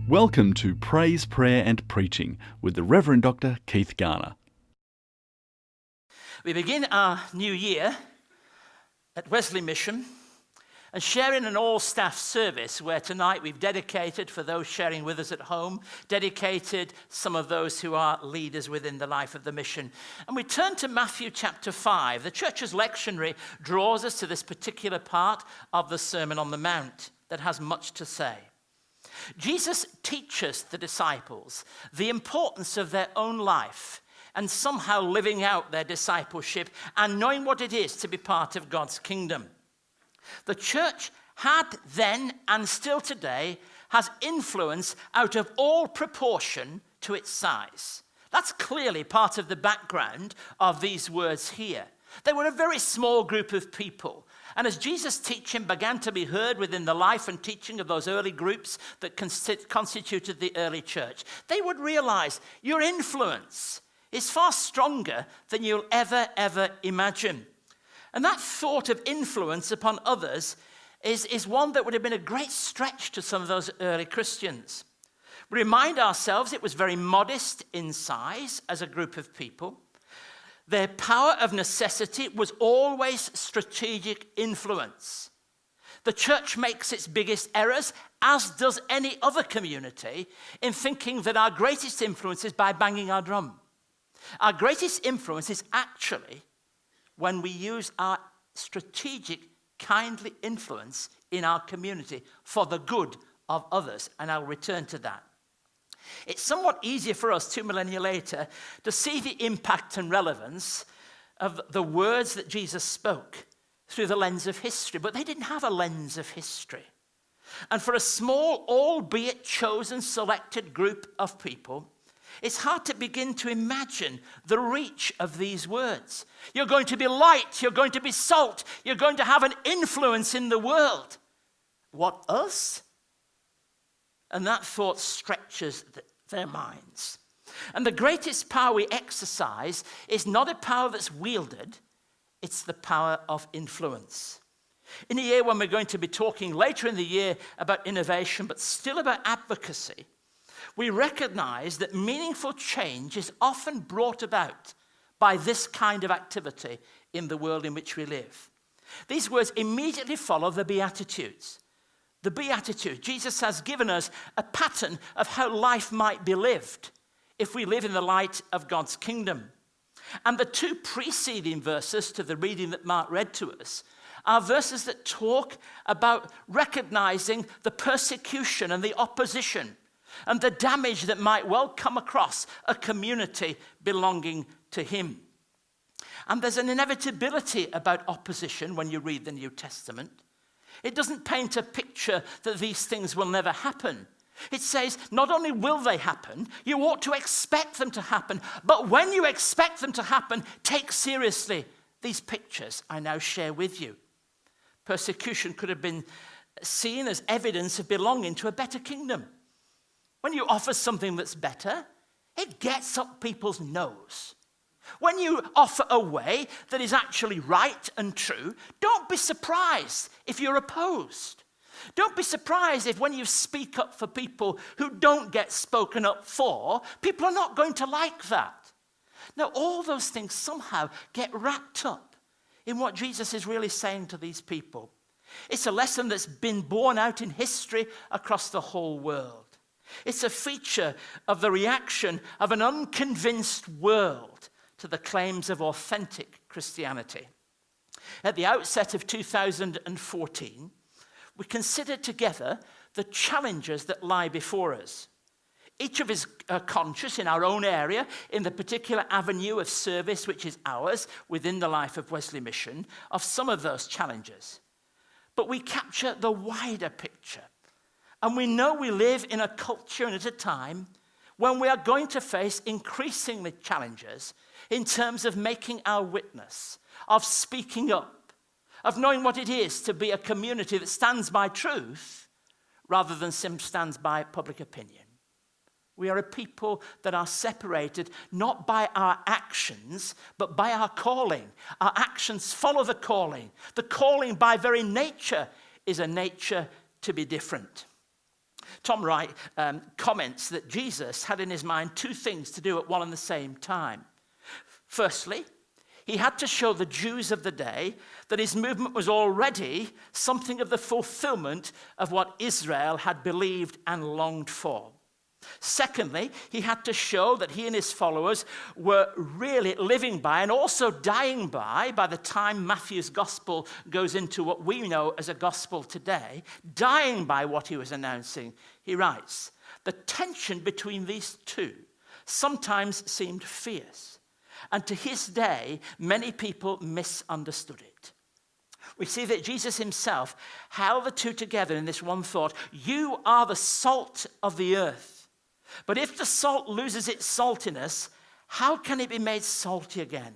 Welcome to Praise, Prayer and Preaching with the Reverend Dr. Keith Garner. We begin our new year at Wesley Mission and sharing an all-staff service where tonight we've dedicated, for those sharing with us at home, dedicated some of those who are leaders within the life of the mission. And we turn to Matthew chapter 5. The church's lectionary draws us to this particular part of the Sermon on the Mount that has much to say. Jesus teaches the disciples the importance of their own life and somehow living out their discipleship and knowing what it is to be part of God's kingdom. The church had then and still today has influence out of all proportion to its size. That's clearly part of the background of these words here. They were a very small group of people. And as Jesus' teaching began to be heard within the life and teaching of those early groups that constituted the early church, they would realize your influence is far stronger than you'll ever imagine. And that thought of influence upon others is one that would have been a great stretch to some of those early Christians. We remind ourselves it was very modest in size as a group of people. Their power of necessity was always strategic influence. The church makes its biggest errors, as does any other community, in thinking that our greatest influence is by banging our drum. Our greatest influence is actually when we use our strategic, kindly influence in our community for the good of others, and I'll return to that. It's somewhat easier for us 2 millennia later to see the impact and relevance of the words that Jesus spoke through the lens of history, but they didn't have a lens of history. And for a small, albeit chosen, selected group of people, it's hard to begin to imagine the reach of these words. You're going to be light, you're going to be salt, you're going to have an influence in the world. What, us? And that thought stretches their minds. And the greatest power we exercise is not a power that's wielded, it's the power of influence. In a year when we're going to be talking later in the year about innovation, but still about advocacy, we recognize that meaningful change is often brought about by this kind of activity in the world in which we live. These words immediately follow the Beatitudes. The Beatitudes, Jesus has given us a pattern of how life might be lived if we live in the light of God's kingdom. And the two preceding verses to the reading that Mark read to us are verses that talk about recognizing the persecution and the opposition and the damage that might well come across a community belonging to him. And there's an inevitability about opposition when you read the New Testament. It doesn't paint a picture that these things will never happen. It says not only will they happen, you ought to expect them to happen, but when you expect them to happen, take seriously these pictures I now share with you. Persecution could have been seen as evidence of belonging to a better kingdom. When you offer something that's better, it gets up people's nose. When you offer a way that is actually right and true, don't be surprised if you're opposed. Don't be surprised if when you speak up for people who don't get spoken up for, people are not going to like that. Now, all those things somehow get wrapped up in what Jesus is really saying to these people. It's a lesson that's been borne out in history across the whole world. It's a feature of the reaction of an unconvinced world to the claims of authentic Christianity. At the outset of 2014, we considered together the challenges that lie before us. Each of us are conscious in our own area, in the particular avenue of service which is ours within the life of Wesley Mission, of some of those challenges. But we capture the wider picture. And we know we live in a culture and at a time when we are going to face increasingly challenges in terms of making our witness, of speaking up, of knowing what it is to be a community that stands by truth rather than stands by public opinion. We are a people that are separated not by our actions, but by our calling. Our actions follow the calling. The calling by very nature is a nature to be different. Tom Wright comments that Jesus had in his mind two things to do at one and the same time. Firstly, he had to show the Jews of the day that his movement was already something of the fulfillment of what Israel had believed and longed for. Secondly, he had to show that he and his followers were really living by and also dying by the time Matthew's gospel goes into what we know as a gospel today, dying by what he was announcing. He writes, the tension between these two sometimes seemed fierce, and to his day, many people misunderstood it. We see that Jesus himself held the two together in this one thought: you are the salt of the earth. But if the salt loses its saltiness, how can it be made salty again?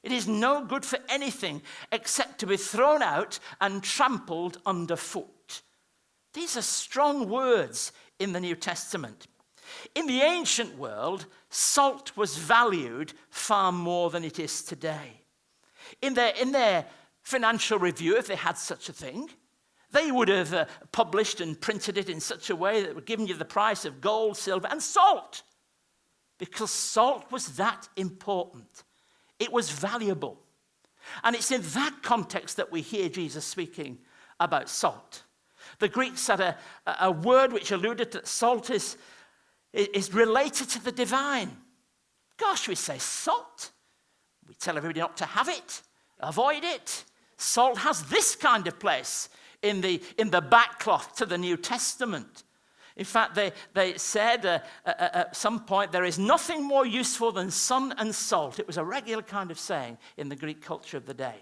It is no good for anything except to be thrown out and trampled underfoot. These are strong words in the New Testament. In the ancient world, salt was valued far more than it is today. In their financial review, if they had such a thing, they would have published and printed it in such a way that it would give you the price of gold, silver, and salt. Because salt was that important. It was valuable. And it's in that context that we hear Jesus speaking about salt. The Greeks had a word which alluded to salt is related to the divine. Gosh, we say salt. We tell everybody not to have it, avoid it. Salt has this kind of place in the backcloth to the New Testament. In fact, they said at some point, there is nothing more useful than sun and salt. It was a regular kind of saying in the Greek culture of the day.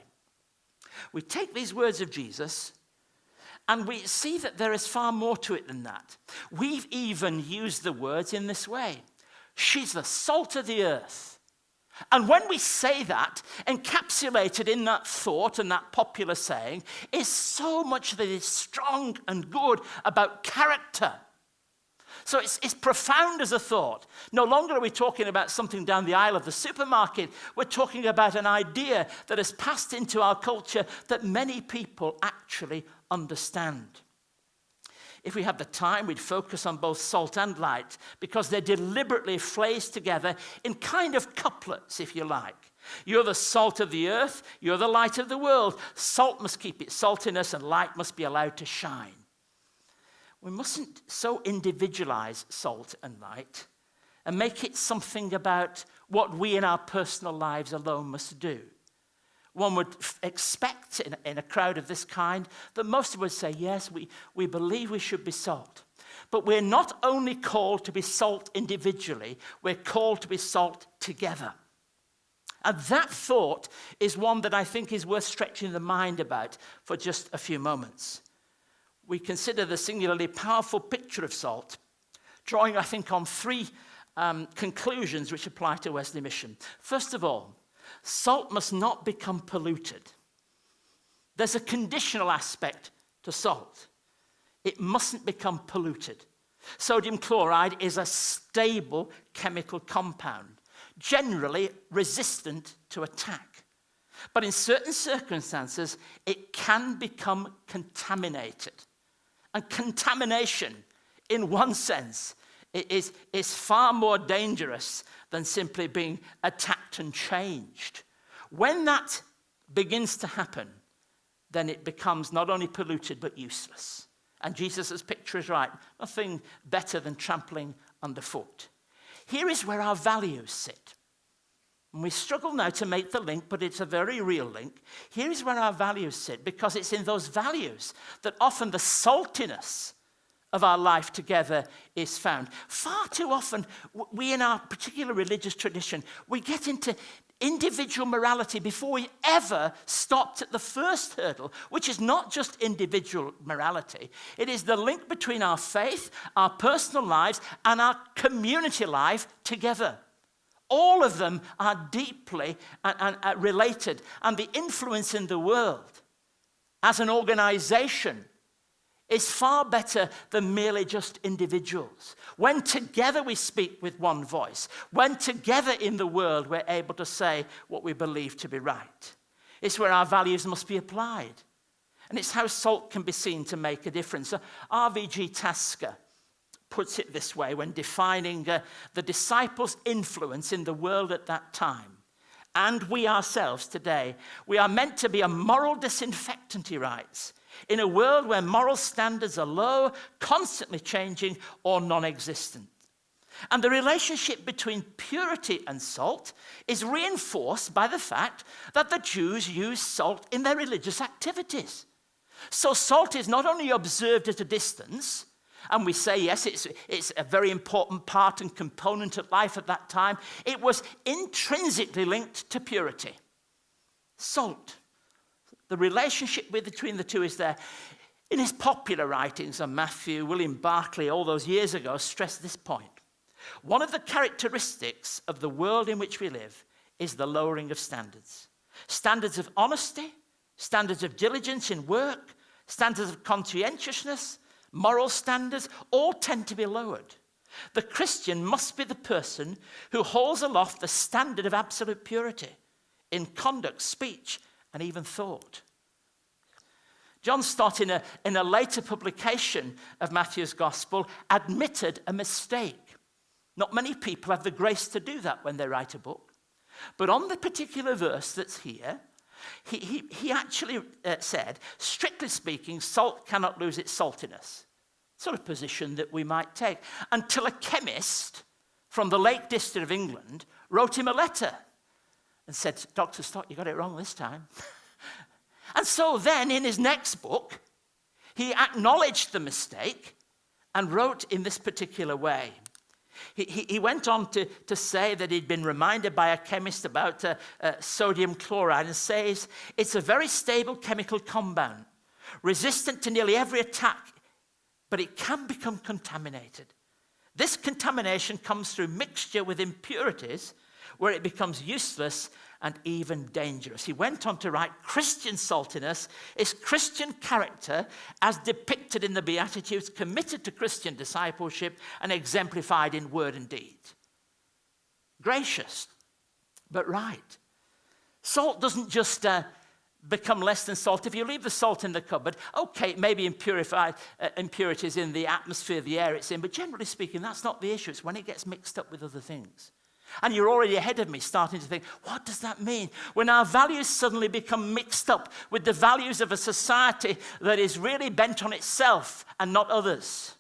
We take these words of Jesus and we see that there is far more to it than that. We've even used the words in this way. She's the salt of the earth. And when we say that, encapsulated in that thought and that popular saying is so much that is strong and good about character. So it's profound as a thought. No longer are we talking about something down the aisle of the supermarket. We're talking about an idea that has passed into our culture that many people actually understand. If we had the time, we'd focus on both salt and light because they're deliberately phrased together in kind of couplets, if you like. You're the salt of the earth, you're the light of the world. Salt must keep its saltiness and light must be allowed to shine. We mustn't so individualize salt and light and make it something about what we in our personal lives alone must do. One would expect in a crowd of this kind that most would say, yes, we believe we should be salt. But we're not only called to be salt individually, we're called to be salt together. And that thought is one that I think is worth stretching the mind about for just a few moments. We consider the singularly powerful picture of salt, drawing, I think, on three conclusions which apply to Wesley Mission. First of all, salt must not become polluted. There's a conditional aspect to salt. It mustn't become polluted. Sodium chloride is a stable chemical compound, generally resistant to attack. But in certain circumstances, it can become contaminated. And contamination, in one sense, is far more dangerous than simply being attacked and changed. When that begins to happen, then it becomes not only polluted but useless. And Jesus' picture is right. Nothing better than trampling underfoot. Here is where our values sit. And we struggle now to make the link, but it's a very real link. Here is where our values sit, because it's in those values that often the saltiness of our life together is found. Far too often, we in our particular religious tradition, we get into individual morality before we ever stopped at the first hurdle, which is not just individual morality. It is the link between our faith, our personal lives, and our community life together. All of them are deeply related, and the influence in the world as an organization is far better than merely just individuals. When together we speak with one voice, when together in the world we're able to say what we believe to be right. It's where our values must be applied. And it's how salt can be seen to make a difference. So R.V.G. Tasker puts it this way when defining the disciples' influence in the world at that time. And we ourselves today, we are meant to be a moral disinfectant, he writes, in a world where moral standards are low, constantly changing, or non-existent. And the relationship between purity and salt is reinforced by the fact that the Jews used salt in their religious activities. So salt is not only observed at a distance, and we say, yes, it's a very important part and component of life at that time, it was intrinsically linked to purity. Salt. The relationship between the two is there. In his popular writings on Matthew, William Barclay, all those years ago, stressed this point. One of the characteristics of the world in which we live is the lowering of standards. Standards of honesty, standards of diligence in work, standards of conscientiousness, moral standards, all tend to be lowered. The Christian must be the person who holds aloft the standard of absolute purity in conduct, speech, and even thought. John Stott, in a later publication of Matthew's Gospel, admitted a mistake. Not many people have the grace to do that when they write a book. But on the particular verse that's here, he actually said, strictly speaking, salt cannot lose its saltiness. Sort of position that we might take. Until a chemist from the Lake District of England wrote him a letter and said, Dr. Stott, you got it wrong this time. And so then in his next book, he acknowledged the mistake and wrote in this particular way. He went on to say that he'd been reminded by a chemist about sodium chloride and says, it's a very stable chemical compound, resistant to nearly every attack, but it can become contaminated. This contamination comes through mixture with impurities where it becomes useless and even dangerous. He went on to write, Christian saltiness is Christian character as depicted in the Beatitudes, committed to Christian discipleship and exemplified in word and deed. Gracious, but right. Salt doesn't just become less than salt. If you leave the salt in the cupboard, okay, it may be impurities in the atmosphere, the air it's in, but generally speaking, that's not the issue. It's when it gets mixed up with other things. And you're already ahead of me starting to think, what does that mean? When our values suddenly become mixed up with the values of a society that is really bent on itself and not others.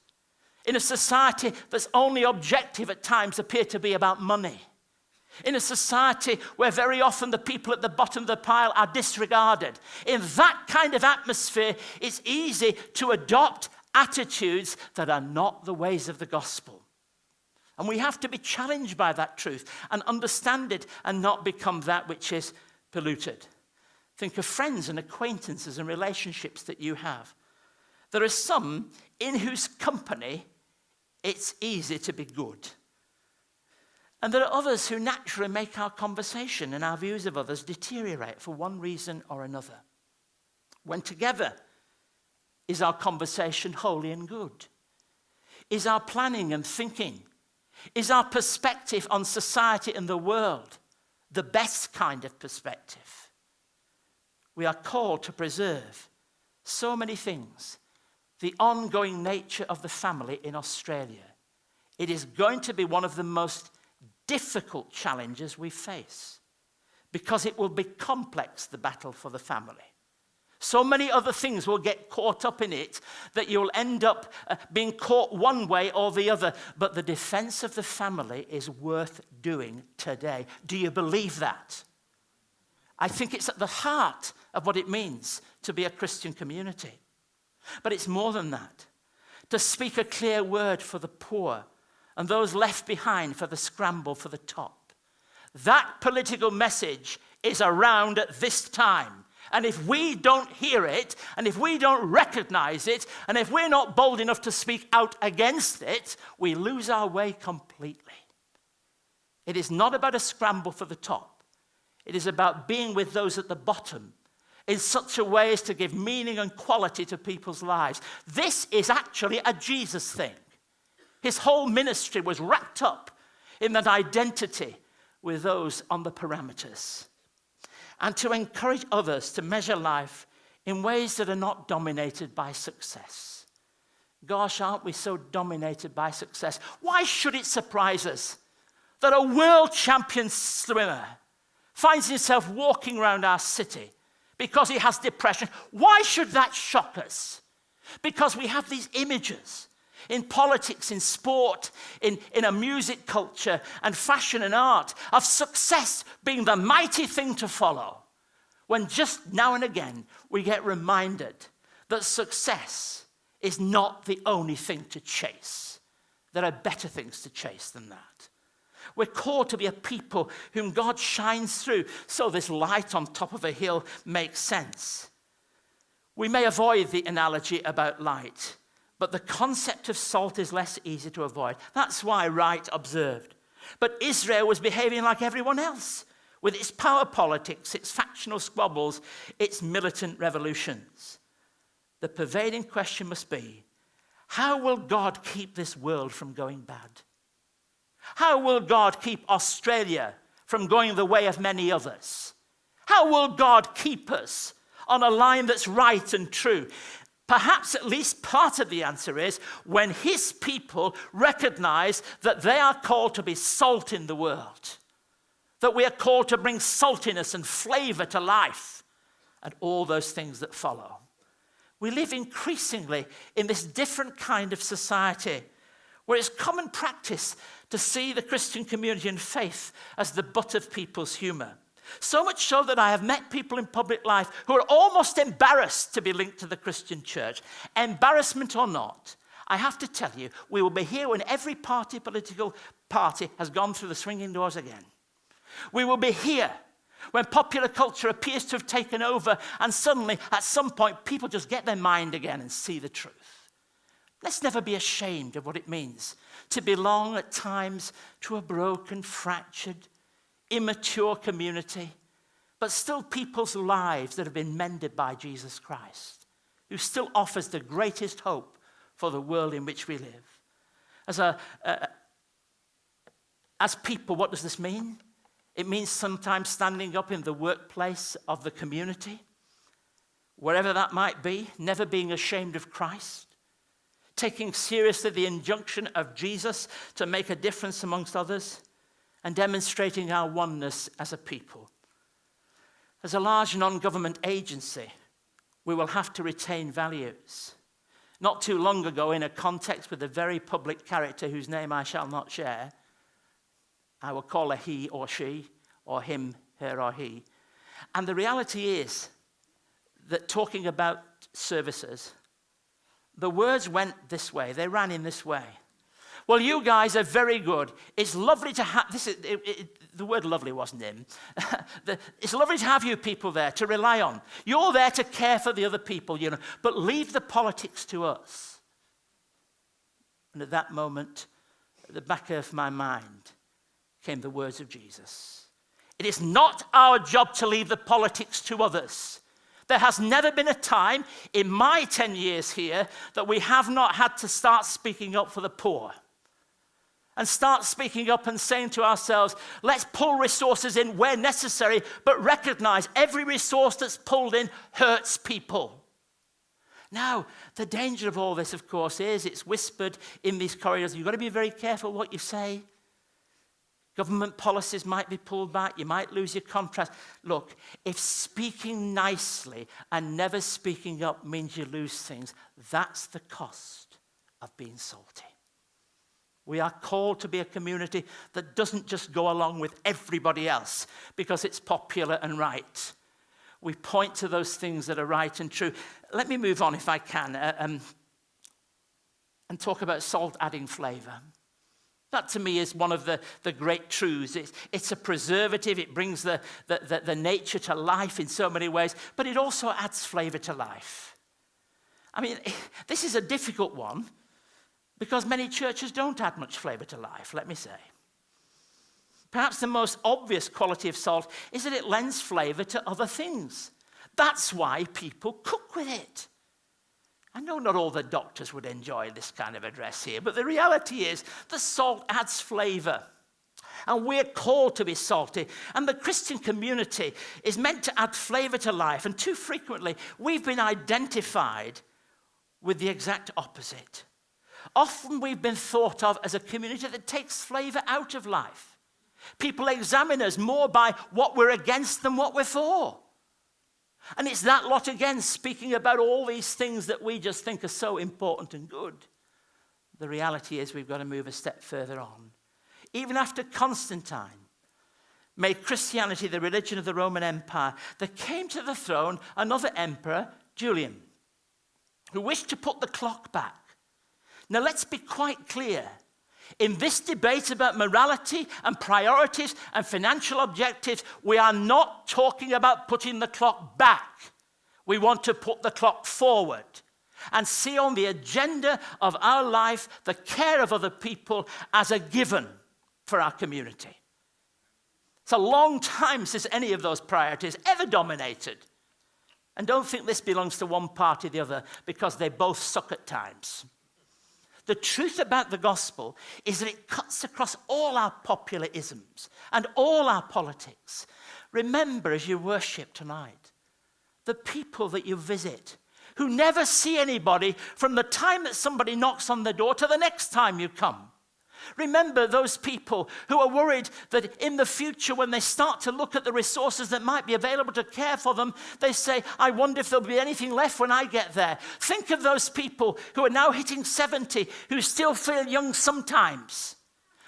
In a society that's only objective at times appear to be about money. In a society where very often the people at the bottom of the pile are disregarded. In that kind of atmosphere, it's easy to adopt attitudes that are not the ways of the gospel. And we have to be challenged by that truth and understand it and not become that which is polluted. Think of friends and acquaintances and relationships that you have. There are some in whose company it's easy to be good. And there are others who naturally make our conversation and our views of others deteriorate for one reason or another. When together, is our conversation holy and good? Is our planning and thinking, is our perspective on society and the world the best kind of perspective? We are called to preserve so many things. The ongoing nature of the family in Australia. It is going to be one of the most difficult challenges we face because it will be complex, the battle for the family. So many other things will get caught up in it that you'll end up being caught one way or the other. But the defense of the family is worth doing today. Do you believe that? I think it's at the heart of what it means to be a Christian community. But it's more than that. To speak a clear word for the poor and those left behind for the scramble for the top. That political message is around at this time. And if we don't hear it, and if we don't recognize it, and if we're not bold enough to speak out against it, we lose our way completely. It is not about a scramble for the top. It is about being with those at the bottom in such a way as to give meaning and quality to people's lives. This is actually a Jesus thing. His whole ministry was wrapped up in that identity with those on the parameters. And to encourage others to measure life in ways that are not dominated by success. Gosh, aren't we so dominated by success? Why should it surprise us that a world champion swimmer finds himself walking around our city because he has depression? Why should that shock us? Because we have these images in politics, in sport, in a music culture, and fashion and art of success being the mighty thing to follow, when just now and again we get reminded that success is not the only thing to chase. There are better things to chase than that. We're called to be a people whom God shines through, so this light on top of a hill makes sense. We may avoid the analogy about light, but the concept of salt is less easy to avoid. That's why Wright observed. But Israel was behaving like everyone else, with its power politics, its factional squabbles, its militant revolutions. The pervading question must be, how will God keep this world from going bad? How will God keep Australia from going the way of many others? How will God keep us on a line that's right and true? Perhaps at least part of the answer is when his people recognize that they are called to be salt in the world, that we are called to bring saltiness and flavor to life, and all those things that follow. We live increasingly in this different kind of society where it's common practice to see the Christian community and faith as the butt of people's humor. So much so that I have met people in public life who are almost embarrassed to be linked to the Christian church. Embarrassment or not, I have to tell you, we will be here when every political party has gone through the swinging doors again. We will be here when popular culture appears to have taken over and suddenly, at some point, people just get their mind again and see the truth. Let's never be ashamed of what it means to belong at times to a broken, fractured, immature community, but still people's lives that have been mended by Jesus Christ, who still offers the greatest hope for the world in which we live. As people, what does this mean? It means sometimes standing up in the workplace of the community, wherever that might be, never being ashamed of Christ, taking seriously the injunction of Jesus to make a difference amongst others, and demonstrating our oneness as a people. As a large non-government agency, we will have to retain values. Not too long ago, in a context with a very public character whose name I shall not share, I will call her he or she, or him, her or he. And the reality is that talking about services, the words went this way, they ran in this way. Well, you guys are very good. It's lovely to have, the word lovely wasn't in. It's lovely to have you people there to rely on. You're there to care for the other people, but leave the politics to us. And at that moment, at the back of my mind, came the words of Jesus. It is not our job to leave the politics to others. There has never been a time in my 10 years here that we have not had to start speaking up for the poor. And start speaking up and saying to ourselves, let's pull resources in where necessary, but recognize every resource that's pulled in hurts people. Now, the danger of all this, of course, is it's whispered in these corridors. You've got to be very careful what you say. Government policies might be pulled back. You might lose your contract. Look, if speaking nicely and never speaking up means you lose things, that's the cost of being salty. We are called to be a community that doesn't just go along with everybody else because it's popular and right. We point to those things that are right and true. Let me move on, if I can, and talk about salt adding flavor. That, to me, is one of the great truths. It's a preservative. It brings the nature to life in so many ways, but it also adds flavor to life. I mean, this is a difficult one because many churches don't add much flavor to life, let me say. Perhaps the most obvious quality of salt is that it lends flavor to other things. That's why people cook with it. I know not all the doctors would enjoy this kind of address here, but the reality is the salt adds flavor. And we're called to be salty. And the Christian community is meant to add flavor to life. And too frequently, we've been identified with the exact opposite. Often we've been thought of as a community that takes flavour out of life. People examine us more by what we're against than what we're for. And it's that lot again speaking about all these things that we just think are so important and good. The reality is we've got to move a step further on. Even after Constantine made Christianity the religion of the Roman Empire, there came to the throne another emperor, Julian, who wished to put the clock back. Now let's be quite clear. In this debate about morality and priorities and financial objectives, we are not talking about putting the clock back. We want to put the clock forward and see on the agenda of our life the care of other people as a given for our community. It's a long time since any of those priorities ever dominated. And don't think this belongs to one party or the other, because they both suck at times. The truth about the gospel is that it cuts across all our popular isms and all our politics. Remember as you worship tonight, the people that you visit who never see anybody from the time that somebody knocks on the door to the next time you come. Remember those people who are worried that in the future, when they start to look at the resources that might be available to care for them, they say, I wonder if there'll be anything left when I get there. Think of those people who are now hitting 70, who still feel young sometimes.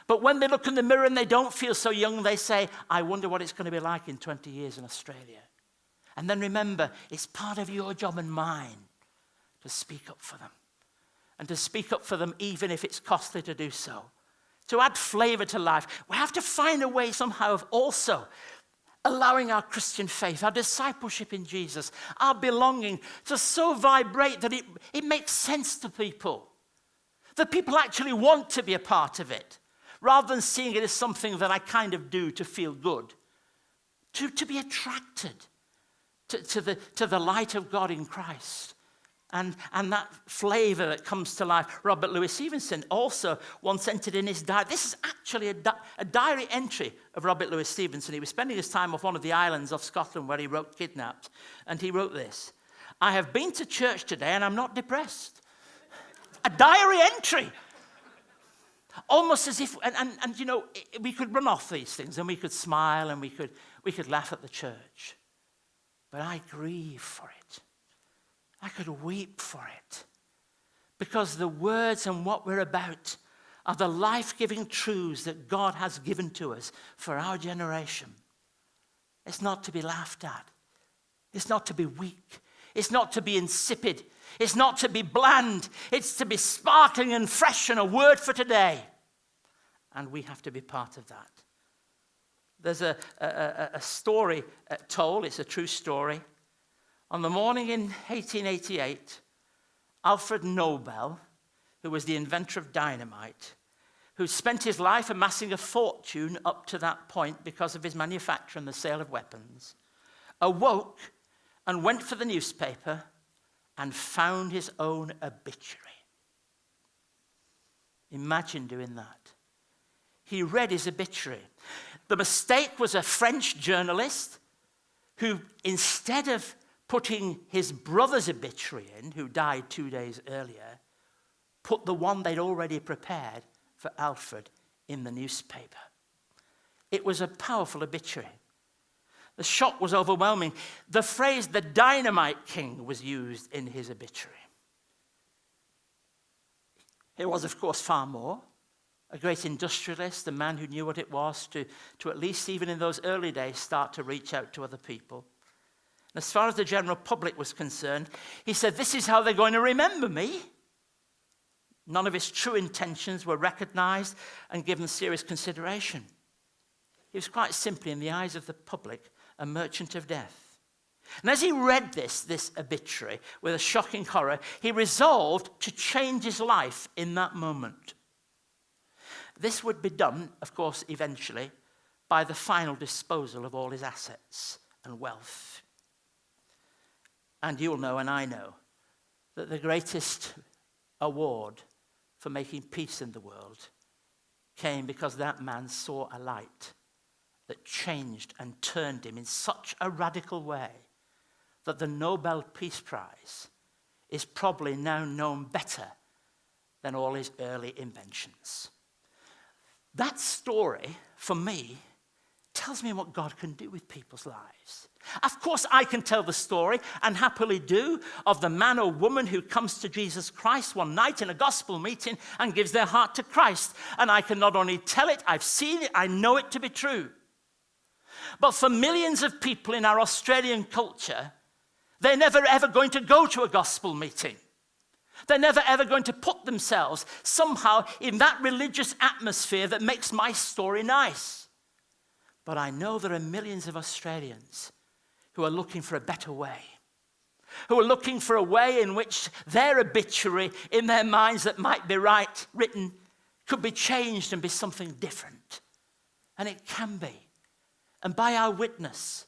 But when they look in the mirror and they don't feel so young, they say, I wonder what it's going to be like in 20 years in Australia. And then remember, it's part of your job and mine to speak up for them. And to speak up for them even if it's costly to do so. To add flavour to life, we have to find a way somehow of also allowing our Christian faith, our discipleship in Jesus, our belonging to so vibrate that it makes sense to people. That people actually want to be a part of it, rather than seeing it as something that I kind of do to feel good. To be attracted to the light of God in Christ. And that flavour that comes to life. Robert Louis Stevenson also once entered in his diary. This is actually a diary entry of Robert Louis Stevenson. He was spending his time off one of the islands of Scotland where he wrote Kidnapped. And he wrote this: I have been to church today and I'm not depressed. A diary entry. Almost as if, and you know, we could run off these things and we could smile and we could laugh at the church. But I grieve for it. I could weep for it, because the words and what we're about are the life-giving truths that God has given to us for our generation. It's not to be laughed at. It's not to be weak. It's not to be insipid. It's not to be bland. It's to be sparkling and fresh and a word for today. And we have to be part of that. There's a story told, it's a true story. On the morning in 1888, Alfred Nobel, who was the inventor of dynamite, who spent his life amassing a fortune up to that point because of his manufacture and the sale of weapons, awoke and went for the newspaper and found his own obituary. Imagine doing that. He read his obituary. The mistake was a French journalist who, instead of putting his brother's obituary in, who died 2 days earlier, put the one they'd already prepared for Alfred in the newspaper. It was a powerful obituary. The shock was overwhelming. The phrase, the dynamite king, was used in his obituary. He was, of course, far more. A great industrialist, a man who knew what it was to at least even in those early days start to reach out to other people. As far as the general public was concerned, he said, this is how they're going to remember me. None of his true intentions were recognized and given serious consideration. He was quite simply, in the eyes of the public, a merchant of death. And as he read this obituary with a shocking horror, he resolved to change his life in that moment. This would be done, of course, eventually, by the final disposal of all his assets and wealth. And you'll know, and I know, that the greatest award for making peace in the world came because that man saw a light that changed and turned him in such a radical way that the Nobel Peace Prize is probably now known better than all his early inventions. That story, for me, tells me what God can do with people's lives. Of course, I can tell the story, and happily do, of the man or woman who comes to Jesus Christ one night in a gospel meeting and gives their heart to Christ. And I can not only tell it, I've seen it, I know it to be true. But for millions of people in our Australian culture, they're never ever going to go to a gospel meeting. They're never ever going to put themselves somehow in that religious atmosphere that makes my story nice. But I know there are millions of Australians who are looking for a better way, who are looking for a way in which their obituary in their minds that might be written could be changed and be something different. And it can be. And by our witness,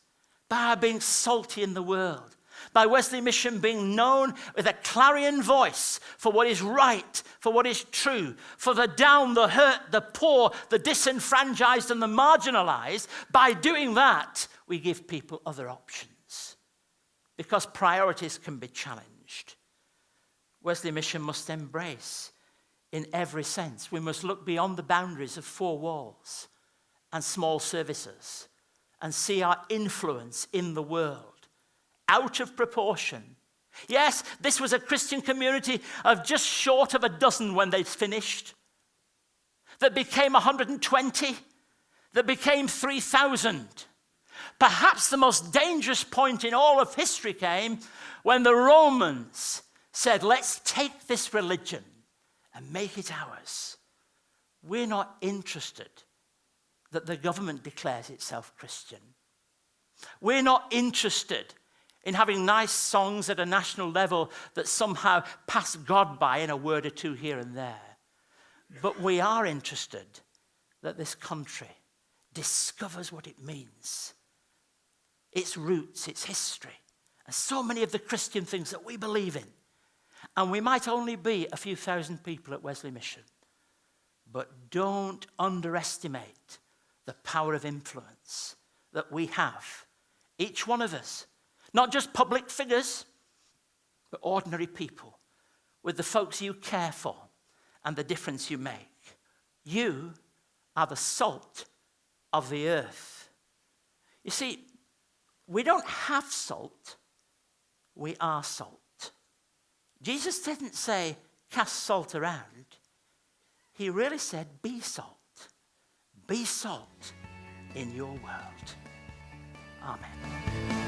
by our being salty in the world, by Wesley Mission being known with a clarion voice for what is right, for what is true, for the down, the hurt, the poor, the disenfranchised and the marginalized, by doing that, we give people other options. Because priorities can be challenged. Wesley Mission must embrace in every sense. We must look beyond the boundaries of four walls and small services and see our influence in the world out of proportion. Yes, this was a Christian community of just short of a dozen when they'd finished, that became 120, that became 3,000. Perhaps the most dangerous point in all of history came when the Romans said, let's take this religion and make it ours. We're not interested that the government declares itself Christian. We're not interested in having nice songs at a national level that somehow pass God by in a word or two here and there. But we are interested that this country discovers what it means, its roots, its history, and so many of the Christian things that we believe in. And we might only be a few thousand people at Wesley Mission, but don't underestimate the power of influence that we have, each one of us. Not just public figures, but ordinary people with the folks you care for and the difference you make. You are the salt of the earth. You see, we don't have salt, we are salt. Jesus didn't say, cast salt around. He really said, be salt. Be salt in your world. Amen.